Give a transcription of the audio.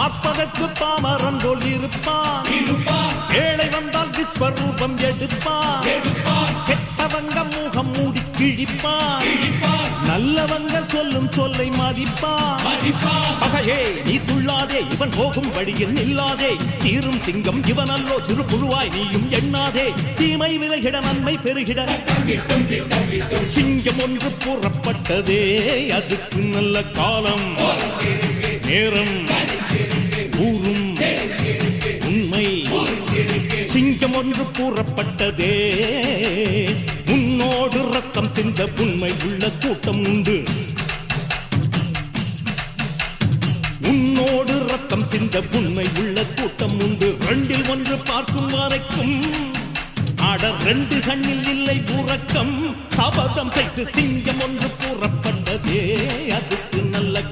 பார்ப்பதற்கு பாமரன் போல் இருப்பான், ஏழை வந்தால் விஸ்வரூபம் எடுப்பான், கெட்டவங்க முகம் மூடி கிழிப்பான், நல்லவங்க சொல்லும் சொல்லை மதிப்பான். பகையே நீ துள்ளாதே, இவன் போகும் வழியில் நில்லாதே, சீரும் சிங்கம் இவன் அல்லோ, சிறு புழுவாய் நீயும் எண்ணாதே, தீமை விலகிட நன்மை பெருகிட சிங்கம் ஒன்று கூறப்பட்டதே, அதுக்கு நல்ல காலம் நேரம் ஊரும் உண்மை. சிங்கம் ஒன்று கூறப்பட்டதே, உன்னோடு ரத்தம் சிந்த உண்மை உள்ள கூட்டம் உண்டு, உன்னோடு ரத்தம் சிந்த உண்மை உள்ள கூட்டம் உண்டு. ரெண்டில் ஒன்று பார்க்கும் வரைக்கும் ஆட ரெண்டு கண்ணில் இல்லை உறக்கம், சபதம் செய்து சிங்கம் ஒன்று கூறப்பட்டதே, அதுக்கு நல்ல